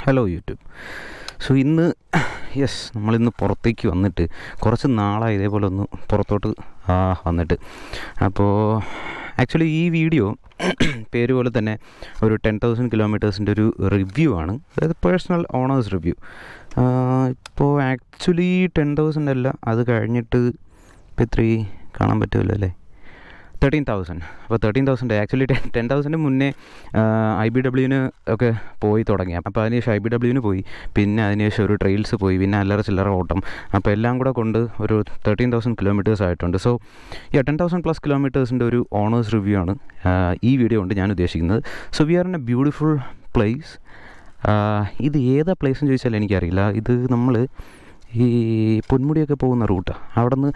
Hello YouTube. So നമ്മളിന്ന് പുറത്തേക്ക് വന്നിട്ട് കുറച്ച് നാളായി ഇതേപോലെ ഒന്ന് പുറത്തോട്ട് വന്നിട്ട്. അപ്പോൾ ആക്ച്വലി ഈ വീഡിയോ പേര് പോലെ തന്നെ ഒരു 10,000 കിലോമീറ്റേഴ്സിൻ്റെ ഒരു റിവ്യൂ ആണ്, അതായത് പേഴ്സണൽ ഓണേഴ്സ് റിവ്യൂ. ഇപ്പോൾ ആക്ച്വലി 10,000 അല്ല, അത് കഴിഞ്ഞിട്ട് ഇപ്പോൾ ഇത്രയും കാണാൻ പറ്റുമല്ലോ അല്ലേ, 13,000. അപ്പോൾ 13,000 ആക്ച്വലി 10,000 മുന്നേ IBWന് ഒക്കെ പോയി തുടങ്ങി. അപ്പോൾ അതിനുശേഷം IBWന് പോയി, പിന്നെ അതിനുശേഷം ഒരു ട്രെയിൽസ് പോയി, പിന്നെ അല്ലറ ചില്ലറ ഓട്ടം. അപ്പോൾ എല്ലാം കൂടെ കൊണ്ട് ഒരു 13,000 കിലോമീറ്റേഴ്സ് ആയിട്ടുണ്ട്. സോ 10,000+ കിലോമീറ്റേഴ്സിൻ്റെ ഒരു ഓണേഴ്സ് റിവ്യൂ ആണ് ഈ വീഡിയോ കൊണ്ട് ഞാൻ ഉദ്ദേശിക്കുന്നത്. So we are in A beautiful place. ഇത് ഏതാ പ്ലേസ് എന്ന് ചോദിച്ചാൽ എനിക്കറിയില്ല. ഇത് നമ്മൾ ഈ പൊന്മുടിയൊക്കെ പോകുന്ന റൂട്ടാണ്. അവിടെ നിന്ന്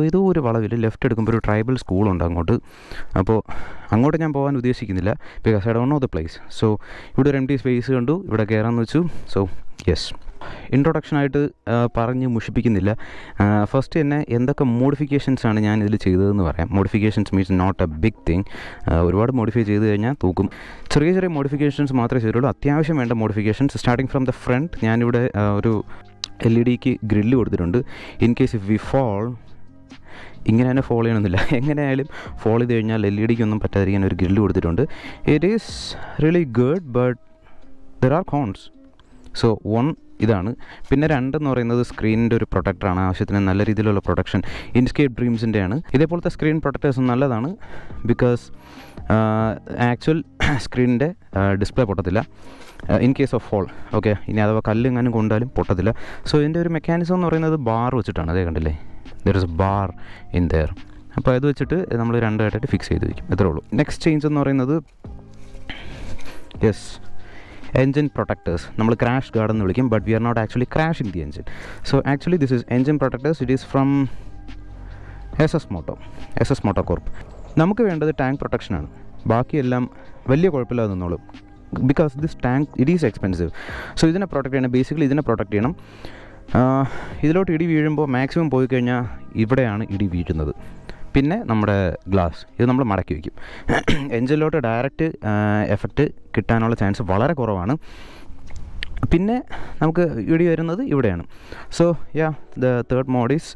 ഏതോ ഒരു വളവിൽ ലെഫ്റ്റ് എടുക്കുമ്പോൾ ഒരു ട്രൈബൽ സ്കൂളുണ്ട് അങ്ങോട്ട്. അപ്പോൾ അങ്ങോട്ട് ഞാൻ പോകാൻ ഉദ്ദേശിക്കുന്നില്ല, because I don't know the place. So ഇവിടെ ഒരു എംപ്റ്റി സ്പേസ് കണ്ടു, ഇവിടെ കയറാമെന്ന് വെച്ചു. സോ ഇൻട്രൊഡക്ഷനായിട്ട് പറഞ്ഞ് മുഷിപ്പിക്കുന്നില്ല. ഫസ്റ്റ് തന്നെ എന്തൊക്കെ മോഡിഫിക്കേഷൻസാണ് ഞാൻ ഇതിൽ ചെയ്തതെന്ന് പറയാം. Modifications means not a big thing. ഒരുപാട് മോഡിഫൈ ചെയ്ത് കഴിഞ്ഞാൽ തൂക്കും. ചെറിയ ചെറിയ മോഡിഫിക്കേഷൻസ് മാത്രമേ ചെയ്തുള്ളൂ. അത്യാവശ്യം വേണ്ട modifications starting from the front. ഞാനിവിടെ ഒരു LED ഗ്രില്ല് കൊടുത്തിട്ടുണ്ട്. In case if we fall, ഇങ്ങനെ തന്നെ ഫോൾ ചെയ്യണമെന്നില്ല, എങ്ങനെയായാലും ഫോൾ ചെയ്ത് കഴിഞ്ഞാൽ LED ഒന്നും പറ്റാതിരിക്കാൻ ഒരു ഗ്രില്ല് കൊടുത്തിട്ടുണ്ട്. It is really good, but there are cons. So ഇതാണ്. പിന്നെ 2 എന്ന് പറയുന്നത് സ്ക്രീനിൻ്റെ ഒരു പ്രൊട്ടക്ടറാണ്. ആവശ്യത്തിന് നല്ല രീതിയിലുള്ള പ്രൊട്ടക്ഷൻ ഇൻസ്കേപ്പ് ഡ്രീംസിൻ്റെ ആണ്. ഇതേപോലത്തെ സ്ക്രീൻ പ്രൊട്ടക്ടേഴ്സ് നല്ലതാണ്, ബിക്കോസ് ആക്ച്വൽ സ്ക്രീനിൻ്റെ ഡിസ്പ്ലേ പൊട്ടത്തില്ല in case of fall. Okay, ഇനി അഥവാ കല്ലെങ്ങാനും കൊണ്ടാലും പൊട്ടത്തില്ല. സോ ഇതിൻ്റെ ഒരു മെക്കാനിസം എന്ന് പറയുന്നത് ബാർ വെച്ചിട്ടാണ്. അതേ കണ്ടില്ലേ, there is bar in there. അപ്പോൾ അത് വെച്ചിട്ട് നമ്മൾ 2 ആയിട്ടായിട്ട് ഫിക്സ് ചെയ്ത് വയ്ക്കും, അത്രേ ഉള്ളൂ. നെക്സ്റ്റ് ചേഞ്ച് എന്ന് പറയുന്നത് എൻജിൻ പ്രൊട്ടക്ടേഴ്സ്. നമ്മൾ ക്രാഷ് ഗാർഡ് എന്ന് വിളിക്കും, but we are not actually crashing the engine. So actually this is engine protectors. It is from SS Motor Corp. നമുക്ക് വേണ്ടത് ടാങ്ക് പ്രൊട്ടക്ഷനാണ്. ബാക്കിയെല്ലാം വലിയ കുഴപ്പമില്ലാതെ നിന്നോളും, because this tank it is expensive. So ഇതിനെ പ്രൊട്ടക്ട് ചെയ്യണം, ബേസിക്കലി ഇതിനെ പ്രൊട്ടക്ട് ചെയ്യണം. ഇതിലോട്ട് ഇടി വീഴുമ്പോൾ മാക്സിമം പോയി കഴിഞ്ഞാൽ ഇവിടെയാണ് ഇടി വീഴുന്നത്. പിന്നെ നമ്മുടെ ഗ്ലാസ് ഇത് നമ്മൾ മടക്കി വയ്ക്കും. എൻജിനിലോട്ട് ഡയറക്റ്റ് എഫക്റ്റ് കിട്ടാനുള്ള ചാൻസ് വളരെ കുറവാണ്. പിന്നെ നമുക്ക് ഇടി വരുന്നത് ഇവിടെയാണ്. So the third mod is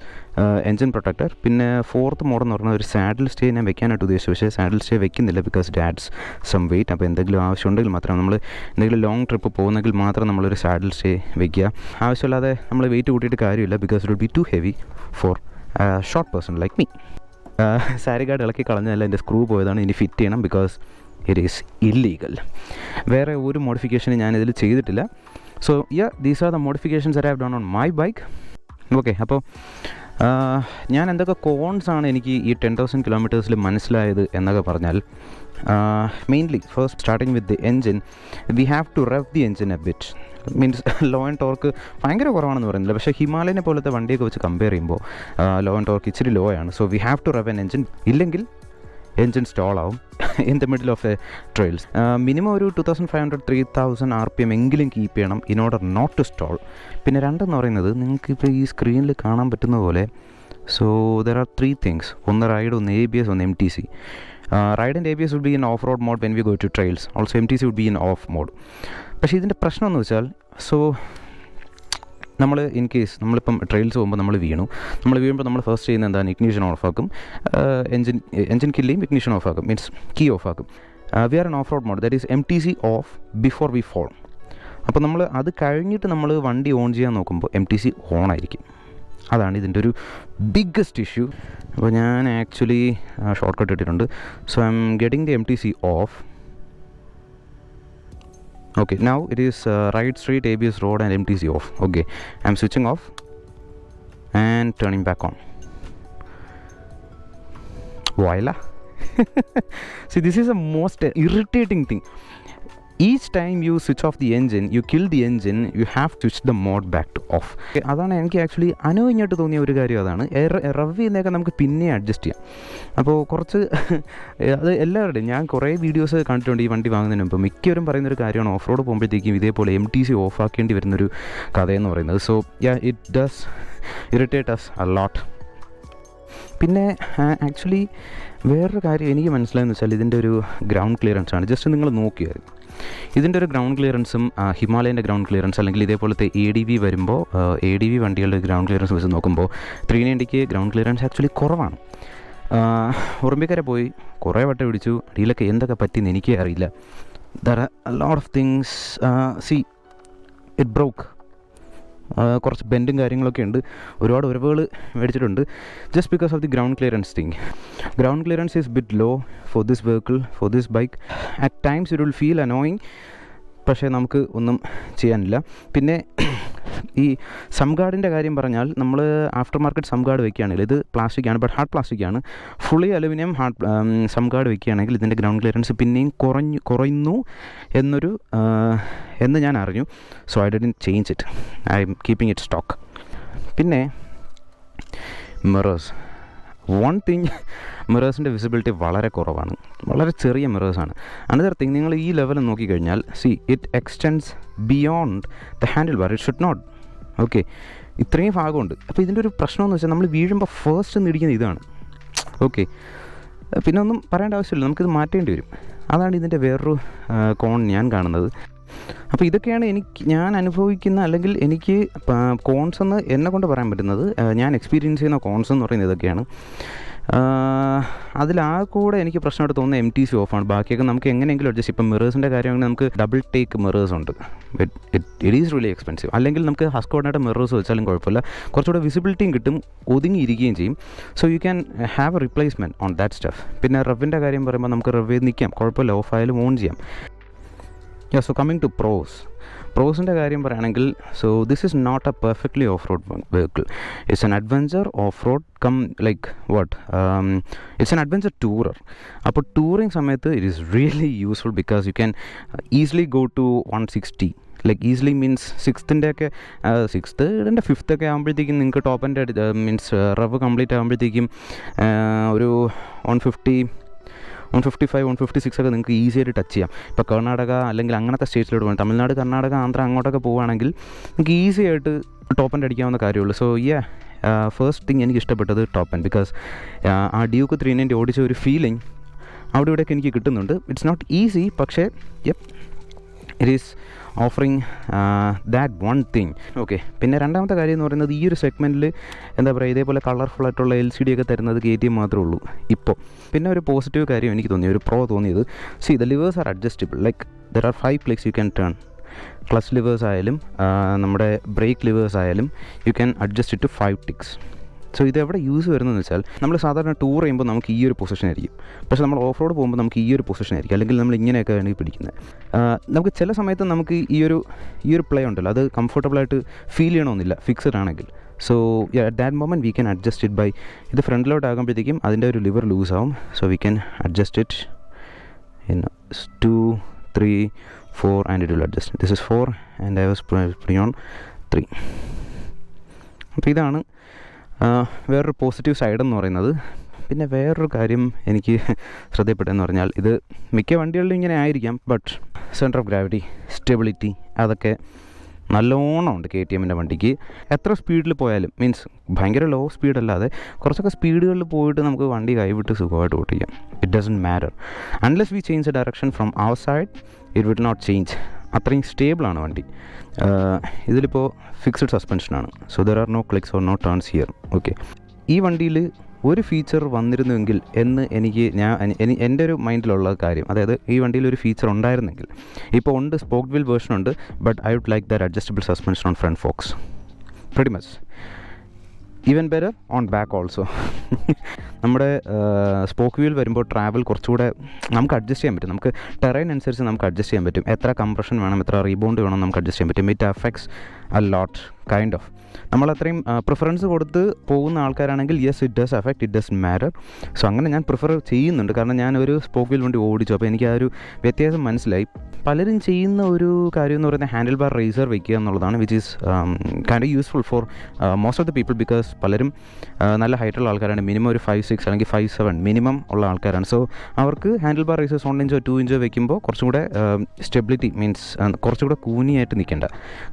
engine protector. പിന്നെ 4th മോഡ് എന്ന് പറഞ്ഞാൽ ഒരു സാഡിൽ സ്റ്റേ ഞാൻ വെക്കാനായിട്ട് ഉദ്ദേശിച്ചു, പക്ഷേ സാഡിൽ സ്റ്റേ വെക്കുന്നില്ല, because it adds some weight. അപ്പോൾ എന്തെങ്കിലും ആവശ്യമുണ്ടെങ്കിൽ മാത്രം, നമ്മൾ എന്തെങ്കിലും ലോങ് ട്രിപ്പ് പോകുന്നെങ്കിൽ മാത്രം നമ്മളൊരു സാഡിൽ സ്റ്റേ വെക്കുക. ആവശ്യമില്ലാതെ നമ്മൾ വെയിറ്റ് കൂട്ടിയിട്ട് കാര്യമില്ല, because it will be too heavy for short person like me. Sari guard ഇളക്കി കളഞ്ഞതല്ല, എൻ്റെ സ്ക്രൂ പോയതാണ്. ഇനി ഫിറ്റ് ചെയ്യണം, ബിക്കോസ് ഇറ്റ് ഈസ് ഇല്ലീഗൽ. വേറെ ഒരു മോഡിഫിക്കേഷനും ഞാനിതിൽ ചെയ്തിട്ടില്ല. So these are the modifications I have done on my bike. Okay, അപ്പോൾ ഞാൻ എന്തൊക്കെ കോൺസ് ആണ് എനിക്ക് ഈ 10,000 കിലോമീറ്റേഴ്സിൽ മനസ്സിലായത് എന്നൊക്കെ പറഞ്ഞാൽ, mainly first starting with the engine, we have to rev the engine a bit. Means low end torque ഭയങ്കര കുറവാണെന്ന് പറയുന്നില്ല, പക്ഷേ ഹിമാലയനെ പോലത്തെ വണ്ടിയൊക്കെ വെച്ച് കമ്പയർ ചെയ്യുമ്പോൾ ലോ ആൻഡ് ടോർക്ക് ഇച്ചിരി ലോ ആണ്. So we have to rev an engine, ഇല്ലെങ്കിൽ എൻജിൻ സ്റ്റോൾ ആവും in the middle of a trails. Minimum ഒരു 2,500-3,000 RPM എങ്കിലും കീപ്പ് ചെയ്യണം in order not to stall. പിന്നെ 2 എന്ന് പറയുന്നത് നിങ്ങൾക്കിപ്പോൾ ഈ സ്ക്രീനിൽ കാണാൻ പറ്റുന്ന പോലെ, സോ ദർ ആർ 3 തിങ്സ്. ഒന്ന് റൈഡ്, ഒന്ന് ABS, ഒന്ന് MTC. Ride and ABS would be in off-road mode when we go to trails. Also MTC would be in off mode. പക്ഷേ ഇതിൻ്റെ പ്രശ്നം എന്ന് വെച്ചാൽ, സോ നമ്മൾ ഇൻ കേസ് നമ്മളിപ്പം ട്രെയിൽസ് പോകുമ്പോൾ നമ്മൾ വീഴുമ്പോൾ നമ്മൾ ഫസ്റ്റ് ചെയ്യുന്നത് എന്താണ്, ഇഗ്നിഷൻ ഓഫാക്കും, എൻജിൻ കില്ല് ചെയ്യും, ഇഗ്നിഷൻ ഓഫാക്കും, മീൻസ് കീ ഓഫാക്കും. We are in off road mode, that is MTC off before we fall. അപ്പോൾ നമ്മൾ അത് കഴിഞ്ഞിട്ട് നമ്മൾ വണ്ടി ഓൺ ചെയ്യാൻ നോക്കുമ്പോൾ MTC ഓൺ ആയിരിക്കും. അതാണ് ഇതിൻ്റെ ഒരു ബിഗ്ഗസ്റ്റ് ഇഷ്യൂ. അപ്പോൾ ഞാൻ ആക്ച്വലി ഷോർട്ട് കട്ട് ഇട്ടിട്ടുണ്ട്. So I am getting the MTC of. Okay, now it is right straight, ABS road and MTC off. Okay, I'm switching off and turning back on. Voila. See, this is the most irritating thing. Each time you switch off the engine, you kill the engine, you have to switch the mode back to off. അതാണ് എനിക്ക് actually അനുഭവമായിട്ട് തോന്നിയ ഒരു കാര്യം. അതാണ് റവ് ചെയ്യുന്നതൊക്കെ നമുക്ക് പിന്നെ adjust ചെയ്യാം. അപ്പോൾ കുറച്ച് അത് എല്ലാവരുടെയും ഞാൻ കുറേ വീഡിയോസ് കണ്ടിട്ടുണ്ട് ഈ വണ്ടി വാങ്ങുന്നതിന് മുമ്പ്. മിക്കവരും പറയുന്നൊരു കാര്യമാണ് ഓഫ് റോഡ് പോകുമ്പോഴത്തേക്കും ഇതേപോലെ MTC ഓഫ് ആക്കേണ്ടി വരുന്നൊരു കഥയെന്ന് പറയുന്നത്. So it does irritate us a lot. പിന്നെ ആക്ച്വലി വേറൊരു കാര്യം എനിക്ക് മനസ്സിലായെന്ന് വെച്ചാൽ ഇതിൻ്റെ ഒരു ഗ്രൗണ്ട് ക്ലിയറൻസ് ആണ്. ജസ്റ്റ് നിങ്ങൾ നോക്കിയാൽ ഇതിൻ്റെ ഒരു ഗ്രൗണ്ട് ക്ലിയറൻസും ഹിമാലയൻ്റെ ഗ്രൗണ്ട് ക്ലിയറൻസ് അല്ലെങ്കിൽ ഇതേപോലത്തെ ADV വരുമ്പോൾ ADV വണ്ടികളുടെ ഗ്രൗണ്ട് ക്ലിയറൻസ് വെച്ച് നോക്കുമ്പോൾ 390ക്ക് ഗ്രൗണ്ട് ക്ലിയറൻസ് ആക്ച്വലി കുറവാണ്. ഉറുമ്പിക്കര പോയി കുറേ വട്ടം പിടിച്ചു, അടിയിലൊക്കെ എന്തൊക്കെ പറ്റിയെന്ന് എനിക്കേ അറിയില്ല. There are a lot of things. It broke. കുറച്ച് ബെൻഡും കാര്യങ്ങളൊക്കെ ഉണ്ട്. ഒരുപാട് ഉരവുകൾ മേടിച്ചിട്ടുണ്ട് just because of the ground clearance thing. Ground clearance is bit low for this vehicle, for this bike. At times it will feel annoying, പക്ഷേ നമുക്ക് ഒന്നും ചെയ്യാനില്ല. പിന്നെ ഈ സംഗാർഡിൻ്റെ കാര്യം പറഞ്ഞാൽ നമ്മൾ ആഫ്റ്റർ മാർക്കറ്റ് സംഗാർഡ് വെക്കുകയാണെങ്കിൽ ഇത് പ്ലാസ്റ്റിക്കാണ്, ബട്ട് ഹാർഡ് പ്ലാസ്റ്റിക്കാണ്. ഫുള്ളി അലുമിനിയം സംഗാർഡ് വെക്കുകയാണെങ്കിൽ ഇതിൻ്റെ ഗ്രൗണ്ട് ക്ലിയറൻസ് പിന്നെയും കുറയുന്നു എന്ന് ഞാൻ അറിഞ്ഞു. So I didn't change it, I M keeping it stock. പിന്നെ മിറേഴ്സ്, വൺ തിങ്, മിറേഴ്സിൻ്റെ വിസിബിലിറ്റി വളരെ കുറവാണ്, വളരെ ചെറിയ മിറേഴ്സാണ്. അനദർ തിങ്, നിങ്ങൾ ഈ ലെവൽ നോക്കിക്കഴിഞ്ഞാൽ it extends beyond the handle bar, it should not. Okay, ഇത്രയും ഭാഗമുണ്ട്. അപ്പോൾ ഇതിൻ്റെ ഒരു പ്രശ്നമെന്ന് വെച്ചാൽ നമ്മൾ വീഴുമ്പോൾ ഫസ്റ്റ് ഇടിക്കുന്നത് ഇതാണ്. ഓക്കെ, പിന്നെ ഒന്നും പറയേണ്ട ആവശ്യമില്ല, നമുക്കിത് മാറ്റേണ്ടി വരും. അതാണ് ഇതിൻ്റെ വേറൊരു കോൺ ഞാൻ കാണുന്നത്. അപ്പോൾ ഇതൊക്കെയാണ് ഞാൻ അനുഭവിക്കുന്ന, അല്ലെങ്കിൽ എനിക്ക് കോൺസ് എന്ന് എന്നെ കൊണ്ട് പറയാൻ പറ്റുന്നത്, ഞാൻ എക്സ്പീരിയൻസ് ചെയ്യുന്ന കോൺസ് എന്ന് പറയുന്നത് ഇതൊക്കെയാണ്. കൂടെ എനിക്ക് പ്രശ്നമായിട്ട് തോന്നുന്ന MTC ഓഫാണ്. ബാക്കിയൊക്കെ നമുക്ക് എങ്ങനെയെങ്കിലും അഡ്ജസ്റ്റ്. ഇപ്പം മിറേഴ്സിൻ്റെ കാര്യമാണെങ്കിൽ നമുക്ക് ഡബിൾ ടേക്ക് മിറേഴ്സ് ഉണ്ട്. It is really expensive. അല്ലെങ്കിൽ നമുക്ക് ഹസ്കോഡിനായിട്ട് മിറേഴ്സ് വെച്ചാലും കുഴപ്പമില്ല, കുറച്ചുകൂടെ വിസിബിലിറ്റിയും കിട്ടും, ഒതുങ്ങിയിരിക്കുകയും ചെയ്യും. So you can have a replacement on that stuff. പിന്നെ റവിൻ്റെ കാര്യം പറയുമ്പോൾ നമുക്ക് റവ് നിൽക്കാം, കുഴപ്പമില്ല, ഓഫായാലും ഓൺ ചെയ്യാം. സോ കമ്മിങ് ടു പ്രോസിൻ്റെ കാര്യം പറയുകയാണെങ്കിൽ, so this is not a perfectly off road vehicle. It's an adventure off road it's an adventure tourer. അപ്പോൾ ടൂറിങ് സമയത്ത് it is really useful because you can easily go to 160. Easily means 6th 5th ആകുമ്പോഴത്തേക്കും നിങ്ങൾക്ക് top എൻ്റെ means റവ് complete ആകുമ്പോഴത്തേക്കും ഒരു 155, 156 ഒക്കെ നിങ്ങൾക്ക് ഈസിയായിട്ട് ടച്ച് ചെയ്യാം. ഇപ്പോൾ കർണാടക അല്ലെങ്കിൽ അങ്ങനത്തെ സ്റ്റേറ്റ്സിലോട്ട് പോകും, തമിഴ്നാട്, കർണാടക, ആന്ധ്ര അങ്ങോട്ടൊക്കെ പോവുകയാണെങ്കിൽ നിങ്ങൾക്ക് ഈസി ആയിട്ട് ടോപ്പ് എൻഡ് അടിക്കാവുന്ന കാര്യമുള്ളൂ. സോ ഫസ്റ്റ് തിങ് എനിക്ക് ഇഷ്ടപ്പെട്ടത് ടോപ്പ് എൻഡ്, ബിക്കോസ് ആ ഡ്യൂക്ക് 390 ഓടിച്ച ഒരു ഫീലിംഗ് അവിടെ ഇവിടെയൊക്കെ എനിക്ക് കിട്ടുന്നുണ്ട്. ഇറ്റ്സ് നോട്ട് ഈസി, പക്ഷേ it is offering that one thing. Okay, പിന്നെ രണ്ടാമത്തെ കാര്യം എന്ന് പറയുന്നത്, ഈ ഒരു സെഗ്മെൻറ്റിൽ എന്താ പറയുക, ഇതേപോലെ കളർഫുള്ളായിട്ടുള്ള LCD ഒക്കെ തരുന്നത് KTM മാത്രമേ ഉള്ളൂ ഇപ്പോൾ. പിന്നെ ഒരു പോസിറ്റീവ് കാര്യം എനിക്ക് തോന്നി, ഒരു പ്രോ തോന്നിയത്, the levers are adjustable. There are 5 places you can turn. Clutch levers ആയാലും നമ്മുടെ ബ്രേക്ക് ലിവേഴ്സ് ആയാലും you can adjust it to 5 ticks. So ഇതെവിടെ യൂസ് വരുന്നതെന്ന് വെച്ചാൽ, നമ്മൾ സാധാരണ ടൂർ ചെയ്യുമ്പോൾ നമുക്ക് ഈ ഒരു പൊസിഷൻ ആയിരിക്കും, പക്ഷേ നമ്മൾ ഓഫ് റോഡ് പോകുമ്പോൾ നമുക്ക് ഈ ഒരു പൊസിഷൻ ആയിരിക്കും, അല്ലെങ്കിൽ നമ്മൾ ഇങ്ങനെയൊക്കെ വേണമെങ്കിൽ പിടിക്കുന്നത്. നമുക്ക് ചില സമയത്ത് നമുക്ക് ഈ ഒരു പ്ലേ ഉണ്ടല്ലോ, അത് കംഫർട്ടബിളായിട്ട് ഫീൽ ചെയ്യണമെന്നില്ല ഫിക്സഡ് ആണെങ്കിൽ. So at that moment we can adjust it by, ഇത് ഫ്രണ്ടിലോട്ട് ആകുമ്പോഴത്തേക്കും അതിൻ്റെ ഒരു ലിവർ ലൂസ് ആവും. So we can adjust it in 2, 3, 4 and it will adjust. This is 4 and I was putting on 3. അപ്പോൾ ഇതാണ് വേറൊരു പോസിറ്റീവ് സൈഡ് എന്ന് പറയുന്നത്. പിന്നെ വേറൊരു കാര്യം എനിക്ക് ശ്രദ്ധപ്പെട്ടതെന്ന് പറഞ്ഞാൽ, ഇത് മിക്ക വണ്ടികളിലും ഇങ്ങനെ ആയിരിക്കാം, but centre of gravity, stability, അതൊക്കെ നല്ലോണം ഉണ്ട് KTMൻ്റെ വണ്ടിക്ക്. എത്ര സ്പീഡിൽ പോയാലും, മീൻസ് ഭയങ്കര ലോ സ്പീഡല്ലാതെ കുറച്ചൊക്കെ സ്പീഡുകളിൽ പോയിട്ട് നമുക്ക് വണ്ടി കൈവിട്ട് സുഖമായിട്ട് ഓട്ടിക്കാം. It doesn't matter unless we change the direction from our side, it will not change. അത്രയും സ്റ്റേബിളാണ് വണ്ടി. ഇതിലിപ്പോൾ ഫിക്സഡ് സസ്പെൻഷനാണ്, so there are no clicks or no turns here. Okay, ഈ വണ്ടിയിൽ ഒരു ഫീച്ചർ വന്നിരുന്നുവെങ്കിൽ എന്ന് എൻ്റെ ഒരു മൈൻഡിലുള്ള കാര്യം, അതായത് ഈ വണ്ടിയിൽ ഒരു ഫീച്ചർ ഉണ്ടായിരുന്നെങ്കിൽ, ഇപ്പോൾ ഉണ്ട്, സ്പോക്ക് വീൽ വേർഷൻ ഉണ്ട്, but I would like that adjustable suspension on front forks pretty much. Even better on back also. നമ്മുടെ സ്പോക്ക് വീൽ വരുമ്പോൾ ട്രാവൽ കുറച്ചുകൂടെ നമുക്ക് അഡ്ജസ്റ്റ് ചെയ്യാൻ പറ്റും. നമുക്ക് ടെറൈൻ അനുസരിച്ച് നമുക്ക് അഡ്ജസ്റ്റ് ചെയ്യാൻ പറ്റും. എത്ര കംപ്രഷൻ വേണം, എത്ര റീബൗണ്ട് വേണം, നമുക്ക് അഡ്ജസ്റ്റ് ചെയ്യാൻ പറ്റും. It affects a lot kind of. നമ്മളത്രയും പ്രിഫറൻസ് കൊടുത്ത് പോകുന്ന ആൾക്കാരാണെങ്കിൽ yes, it does affect, it does matter. So അങ്ങനെ ഞാൻ പ്രിഫർ ചെയ്യുന്നുണ്ട്, കാരണം ഞാൻ ഒരു സ്പോക്ക് വീൽ വണ്ടി ഓടിച്ചു, അപ്പോൾ എനിക്ക് ആ ഒരു വ്യത്യാസം മനസ്സിലായി. പലരും ചെയ്യുന്ന ഒരു കാര്യം എന്ന് പറയുന്നത് ഹാൻഡിൽ ബാർ റേസർ വയ്ക്കുക എന്നുള്ളതാണ്, which is kind of useful for most of the people, because പലരും നല്ല ഹൈറ്റുള്ള ആൾക്കാരാണ്. മിനിമം ഒരു 5'6" അല്ലെങ്കിൽ 5'7" മിനിമം ഉള്ള ആൾക്കാരാണ്. സോ അവർക്ക് ഹാൻഡിൽ ബാർ റേസേഴ്സ് 1 ഇഞ്ചോ 2 ഇഞ്ചോ വെക്കുമ്പോൾ കുറച്ചുകൂടെ സ്റ്റെബിലിറ്റി, മീൻസ് കുറച്ചുകൂടെ കൂനിയായിട്ട് നിൽക്കേണ്ട,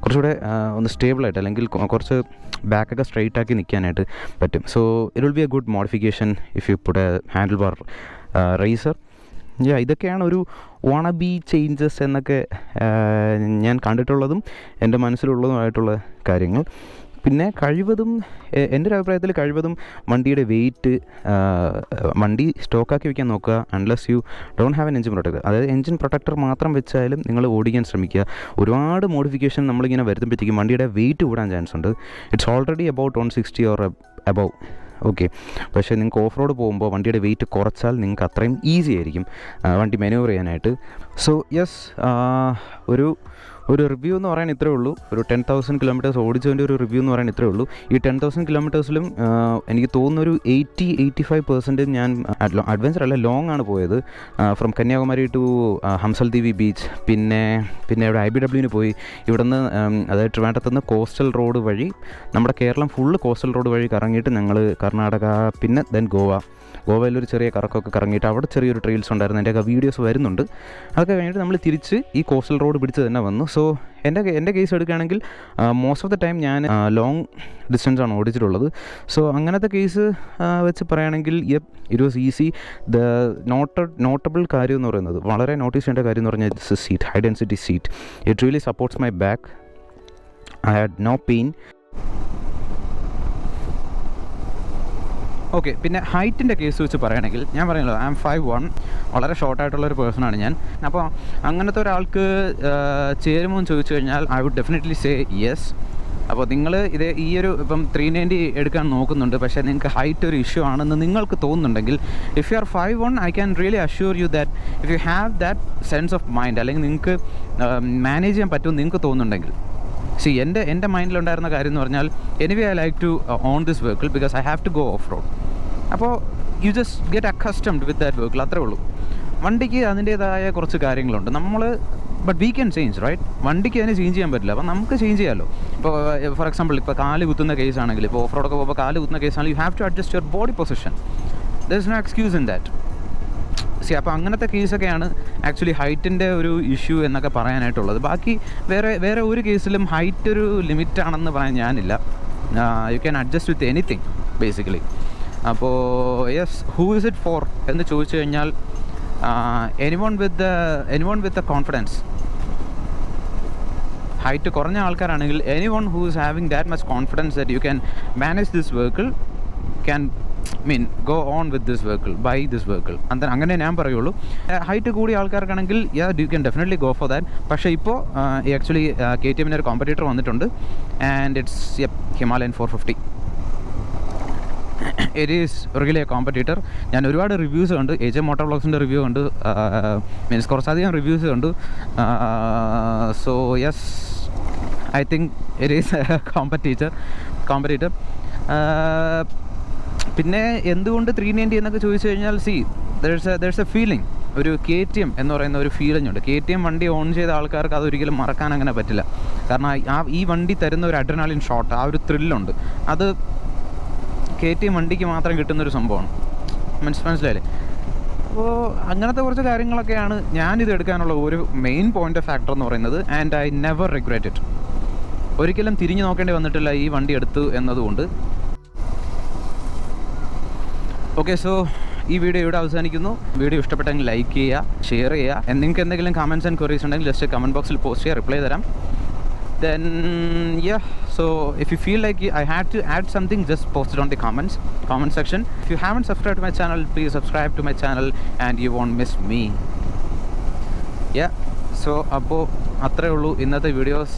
കുറച്ചുകൂടെ ഒന്ന് സ്റ്റേബിളായിട്ട്, അല്ലെങ്കിൽ കുറച്ച് ബാക്കൊക്കെ സ്ട്രെയിറ്റ് ആക്കി നിൽക്കാനായിട്ട് പറ്റും. So it will be a good modification if you put a handle bar raiser. ഇതൊക്കെയാണ് ഒരു വാണബി ചേഞ്ചസ് എന്നൊക്കെ ഞാൻ കണ്ടിട്ടുള്ളതും എൻ്റെ മനസ്സിലുള്ളതുമായിട്ടുള്ള കാര്യങ്ങൾ. പിന്നെ കഴിവതും എൻ്റെ ഒരു അഭിപ്രായത്തിൽ കഴിവതും വണ്ടിയുടെ വെയിറ്റ് വണ്ടി സ്റ്റോക്കാക്കി വയ്ക്കാൻ നോക്കുക, unless you don't have an engine protector. അതായത് എൻജിൻ പ്രൊട്ടക്ടർ മാത്രം വെച്ചാലും നിങ്ങൾ ഓടിക്കാൻ ശ്രമിക്കുക. ഒരുപാട് മോഡിഫിക്കേഷൻ നമ്മളിങ്ങനെ വരുത്തുമ്പോഴത്തേക്കും വണ്ടിയുടെ വെയിറ്റ് കൂടാൻ ചാൻസ് ഉണ്ട്. It's already about 160 or above. Okay, പക്ഷേ നിങ്ങൾക്ക് ഓഫ് റോഡ് പോകുമ്പോൾ വണ്ടിയുടെ വെയിറ്റ് കുറച്ചാൽ നിങ്ങൾക്ക് അത്രയും ഈസി ആയിരിക്കും വണ്ടി മാനൂവർ ചെയ്യാനായിട്ട്. സോ യെസ്, ഒരു റിവ്യൂ എന്ന് പറയാൻ ഇത്രയേ ഉള്ളൂ. ഒരു 10,000 കിലോമീറ്റേഴ്സ് ഓടിച്ചതിൻ്റെ ഒരു റിവ്യൂ എന്ന് പറയാൻ ഇത്രയേ ഉള്ളൂ. ഈ 10,000 കിലോമീറ്റേഴ്സിലും എനിക്ക് തോന്നുന്നു ഒരു 80-85% ഞാൻ അഡ്വഞ്ചർ അല്ല, ലോങ് ആണ് പോയത്. ഫ്രം കന്യാകുമാരി ടു ഹംസൽദീവി ബീച്ച്, പിന്നെ ഇവിടെ IBWന് പോയി. ഇവിടുന്ന് അതായത് ട്രിവാൻഡ്രത്തുനിന്ന് കോസ്റ്റൽ റോഡ് വഴി നമ്മുടെ കേരളം ഫുള്ള് കോസ്റ്റൽ റോഡ് വഴി കറങ്ങിയിട്ട് ഞങ്ങൾ കർണാടക, പിന്നെ ദെൻ ഗോവയിലൊരു ചെറിയ കറക്കമൊക്കെ കറങ്ങിയിട്ട് അവിടെ ചെറിയൊരു ട്രെയിൽസ് ഉണ്ടായിരുന്നു. എൻ്റെയൊക്കെ വീഡിയോസ് വരുന്നുണ്ട്. അതൊക്കെ കഴിഞ്ഞിട്ട് നമ്മൾ തിരിച്ച് ഈ കോസ്റ്റൽ റോഡ് പിടിച്ച് തന്നെ വന്നു. സോ എൻ്റെ കേസ് എടുക്കുകയാണെങ്കിൽ മോസ്റ്റ് ഓഫ് ദ ടൈം ഞാൻ ലോങ് ഡിസ്റ്റൻസ് ആണ് ഓടിച്ചിട്ടുള്ളത്. സോ അങ്ങനത്തെ കേസ് വെച്ച് പറയുകയാണെങ്കിൽ it was easy. The notable കാര്യം എന്ന് പറയുന്നത്, വളരെ നോട്ടീസ് ചെയ്യേണ്ട കാര്യം എന്ന് പറഞ്ഞാൽ seat, high density seat. It really supports my back. I had no pain. Okay, പിന്നെ ഹൈറ്റിൻ്റെ കേസ് വെച്ച് പറയുകയാണെങ്കിൽ ഞാൻ പറയുന്നത് ഐ ആം 5'1", വളരെ ഷോർട്ടായിട്ടുള്ളൊരു പേഴ്സണാണ് ഞാൻ. അപ്പോൾ അങ്ങനത്തെ ഒരാൾക്ക് ചേരുമോ എന്ന് ചോദിച്ചു കഴിഞ്ഞാൽ I would definitely say yes. അപ്പോൾ നിങ്ങൾ ഈ ഒരു ഇപ്പം 390 എടുക്കാൻ നോക്കുന്നുണ്ട്, പക്ഷേ നിങ്ങൾക്ക് ഹൈറ്റ് ഒരു ഇഷ്യൂ ആണെന്ന് നിങ്ങൾക്ക് തോന്നുന്നുണ്ടെങ്കിൽ, if you are 5'1", I can really assure you that if you have that sense of mind, അല്ലെങ്കിൽ നിങ്ങൾക്ക് മാനേജ് ചെയ്യാൻ പറ്റുമെന്ന് നിങ്ങൾക്ക് തോന്നുന്നുണ്ടെങ്കിൽ, എൻ്റെ മൈൻഡിലുണ്ടായിരുന്ന കാര്യം എന്ന് പറഞ്ഞാൽ anyway I like to own this vehicle because I have to go off road. അപ്പോൾ you just get accustomed with that vehicle, അത്രേ ഉള്ളൂ. വണ്ടിക്ക് അതിൻ്റേതായ കുറച്ച് കാര്യങ്ങളുണ്ട്. But we can change, right? വണ്ടിക്ക് അതിന് ചേഞ്ച് ചെയ്യാൻ പറ്റില്ല, അപ്പോൾ നമുക്ക് ചേഞ്ച് ചെയ്യാമല്ലോ. ഇപ്പോൾ ഫോർ എക്സാമ്പിൾ ഇപ്പോൾ കാല് കുത്തുന്ന കേസ് ആണെങ്കിൽ, ഇപ്പോൾ ഓഫ് റോഡൊക്കെ പോകുമ്പോൾ കാല് കുത്തുന്ന കേസാണെങ്കിൽ you have to adjust your body position. There is no excuse in that. അപ്പോൾ അങ്ങനത്തെ കേസൊക്കെയാണ് ആക്ച്വലി ഹൈറ്റിൻ്റെ ഒരു ഇഷ്യൂ എന്നൊക്കെ പറയാനായിട്ടുള്ളത്. ബാക്കി വേറെ ഒരു കേസിലും ഹൈറ്റ് ഒരു ലിമിറ്റാണെന്ന് പറയാൻ ഞാനില്ല. You can adjust with anything basically. അപ്പോൾ yes, who is it for എന്ന് ചോദിച്ചു കഴിഞ്ഞാൽ anyone with a confidence. Height കുറഞ്ഞ ആൾക്കാരാണെങ്കിൽ anyone who is having that much confidence that you can manage this vehicle can go on with this vehicle, buy this vehicle. അങ്ങനെ ഞാൻ പറയുള്ളൂ. Height കൂടിയ ആൾക്കാർക്കാണെങ്കിൽ you can definitely go for that. പക്ഷേ ഇപ്പോൾ actually KTMൻ്റെ ഒരു competitor വന്നിട്ടുണ്ട്, and it's Himalayan 450. It is really A competitor. ഞാൻ ഒരുപാട് റിവ്യൂസ് കണ്ടു, AJ മോട്ടോർ വ്ളോഗ്സിൻ്റെ റിവ്യൂ കണ്ടു, മീൻസ് കുറച്ചധികം റിവ്യൂസ് കണ്ടു. So yes, I think it is A competitor. പിന്നെ എന്തുകൊണ്ട് 390 എന്നൊക്കെ ചോദിച്ചു കഴിഞ്ഞാൽ, there's a feeling, ഒരു KTM എന്ന് പറയുന്ന ഒരു ഫീലിംഗ് ഉണ്ട്. KTM വണ്ടി ഓൺ ചെയ്ത ആൾക്കാർക്ക് അതൊരിക്കലും മറക്കാൻ അങ്ങനെ പറ്റില്ല. കാരണം ഈ വണ്ടി തരുന്ന ഒരു അഡ്രിനാലിൻ ഷോട്ട്, ആ ഒരു ത്രില്ലുണ്ട്, അത് KTM വണ്ടിക്ക് മാത്രം കിട്ടുന്നൊരു സംഭവമാണ്. മനസ്സിലായില്ലേ? അപ്പോൾ അങ്ങനത്തെ കുറച്ച് കാര്യങ്ങളൊക്കെയാണ് ഞാനിത് എടുക്കാനുള്ള ഒരു മെയിൻ പോയിൻ്റ് ഓഫ് ഫാക്ടർ എന്ന് പറയുന്നത്. And I never regret it. ഒരിക്കലും തിരിഞ്ഞു നോക്കേണ്ടി വന്നിട്ടില്ല ഈ വണ്ടി എടുത്തു എന്നതുകൊണ്ട്. ഓക്കെ, സോ ഈ വീഡിയോ ഇവിടെ അവസാനിക്കുന്നു. വീഡിയോ ഇഷ്ടപ്പെട്ടെങ്കിൽ ലൈക്ക് ചെയ്യുക, ഷെയർ ചെയ്യുക. നിങ്ങൾക്ക് എന്തെങ്കിലും കമൻറ്റ്സ് ആൻഡ് ക്വറീസ് ഉണ്ടെങ്കിൽ ജസ്റ്റ് കമൻറ്റ് ബോക്സിൽ പോസ്റ്റ് ചെയ്യുക, റിപ്ലൈ തരാം. Then yeah, so if you feel like I had to add something, just post it on the comment section. If you haven't subscribed to my channel, please subscribe to my channel and you won't miss me. Yeah, so അപ്പോൾ അത്രേ ഉള്ളൂ ഇന്നത്തെ videos.